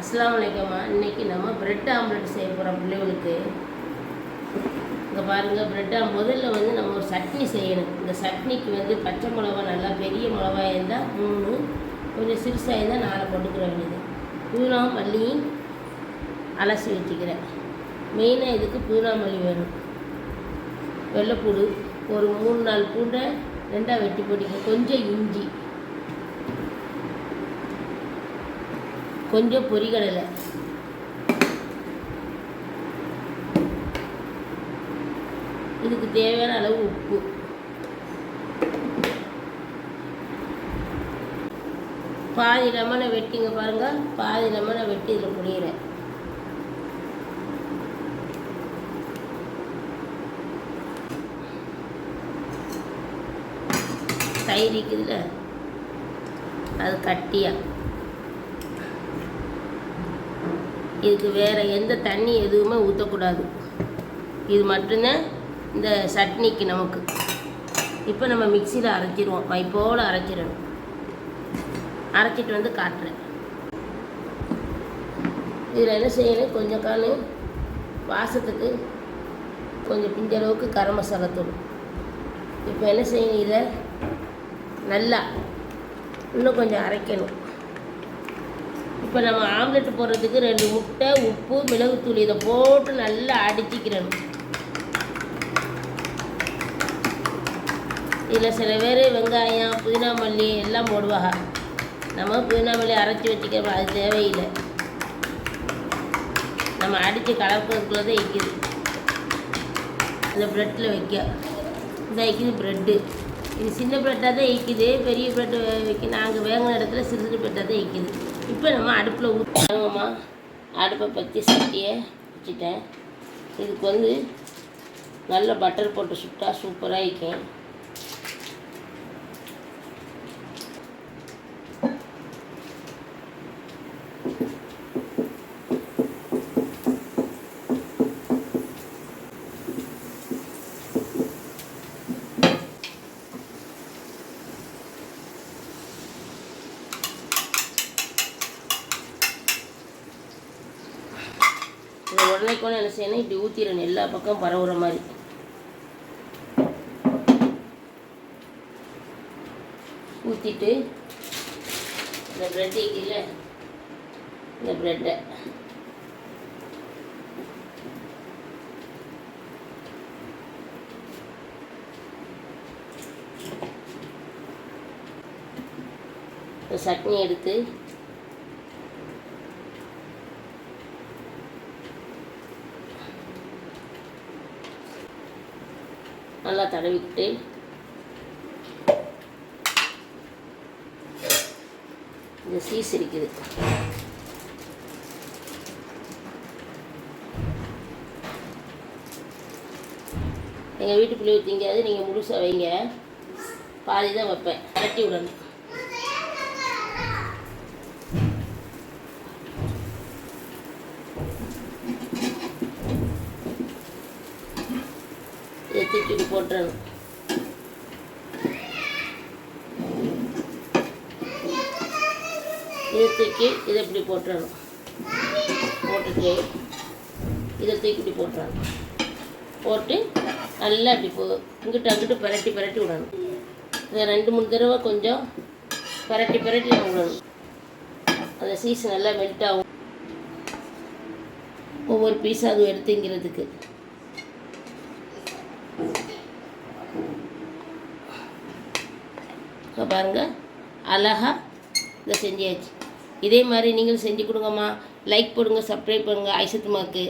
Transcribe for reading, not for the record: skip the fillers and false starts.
அஸ்ஸலாமு அலைக்கும்மா. இன்றைக்கி நம்ம பிரெட் ஆம்லெட் செய்ய போகிறோம் பிள்ளைகளுக்கு. இங்கே பாருங்கள், பிரெட் முதல்ல நம்ம ஒரு சட்னி செய்யணும். இந்த சட்னிக்கு பச்சை மிளகா நல்லா பெரிய மிளகாய் இருந்தால் 3, கொஞ்சம் சிறுசாக இருந்தால் 4 போட்டுக்கிற வேண்டியது. புதினா மல்லியும் அலசி வச்சுக்கிறேன். மெயினாக இதுக்கு புதினா மல்லி வேணும். வெள்ளைப்பூடு ஒரு 3-4 பூண்டை 2ஆக வெட்டி போட்டிக்க. கொஞ்சம் இஞ்சி, கொஞ்சம் பொரிகடலை, இதுக்கு தேவையான அளவு உப்பு, பாதி லெமனை வெட்டிங்க பாருங்கள். பாதி லெமனை வெட்டி இதில் புளியிறேன். தயிர் இருக்குதுல்ல, அது கட்டியாக. இதுக்கு வேறு எந்த தண்ணி எதுவுமே ஊற்றக்கூடாது. இது மட்டும்தான் இந்த சட்னிக்கு நமக்கு. இப்போ நம்ம மிக்சியில் அரைச்சிடுவோம். மைப்போல் அரைச்சிடணும். அரைச்சிட்டு காட்டுறேன். இதில் என்ன செய்யணும், கொஞ்சம் வாசத்துக்கு கொஞ்சம் பிஞ்சளவுக்கு கரம் மசாலா தூள். இப்போ என்ன செய்யணும், இதை நல்லா இன்னும் கொஞ்சம் அரைக்கணும். இப்போ நம்ம ஆம்லெட் போடுறதுக்கு 2 முட்டை, உப்பு, மிளகுத்தூள் இதை போட்டு நல்லா அடிச்சிக்கிறணும். இதில் சில பேர் வெங்காயம், புதினா மல்லி எல்லாம் போடுவாங்க. நம்ம புதினா மல்லி அரைச்சி வச்சுக்கிறோம், அது தேவையில்லை. நம்ம அடித்து கலக்கிறதுக்குள்ளே தான் வைக்கிது. இந்த ப்ரெட்டில் வைக்க இந்த வைக்கிது ப்ரெட்டு. இது சின்ன ப்ரெட்டாக தான் வைக்கிது. பெரிய ப்ரெட்டு வைக்க நாங்கள் வேங்கின இடத்துல சிறு சிறு ப்ரெட்டாக தான் வைக்கிது. இப்போ நம்ம அடுப்பில் ஊற்றுவோம்மா. அடுப்பை பற்றி சட்டியை வச்சுட்டேன். இதுக்கு நல்ல பட்டர் போட்டு சுட்டா சூப்பராக இருக்கும். இந்த உடனேக்கு என்ன செய்யணும், இப்படி ஊற்றிடணும். எல்லா பக்கம் பரவுற மாதிரி. ஊற்றிட்டு இந்த ப்ரெட் இல்லை, இந்த ப்ரெட்டை இந்த சட்னி எடுத்து நல்லா தடவிக்கிட்டு இந்த சீஸ் இருக்குது, எங்கள் வீட்டு பிள்ளை திங்காது. நீங்கள் முழுசாக வைங்க, பாதி தான் வைப்பேன். கரட்டி விடணும். இதை தூக்கி போட்டுறணும். இதை தூக்கி இதை இப்படி போட்டுறணும். போட்டுட்டு இதை தூக்கி இப்படி போட்டுறணும். போட்டு நல்லா இப்படி இங்கிட்டு அங்கிட்டு பரட்டி விடணும். இதை 2-3 தடவை கொஞ்சம் பரட்டி விடணும். அந்த சீஸ் நல்லா மெல்ட் ஆகும். ஒவ்வொரு பீஸாக அது எடுத்துங்கிறதுக்கு. இப்போ பாருங்கள், அழகாக இதை செஞ்சாச்சு. இதே மாதிரி நீங்களும் செஞ்சு கொடுங்கம்மா. லைக் போடுங்க, சப்ஸ்கிரைப் பண்ணுங்கள். ஐசத்துமாக்கு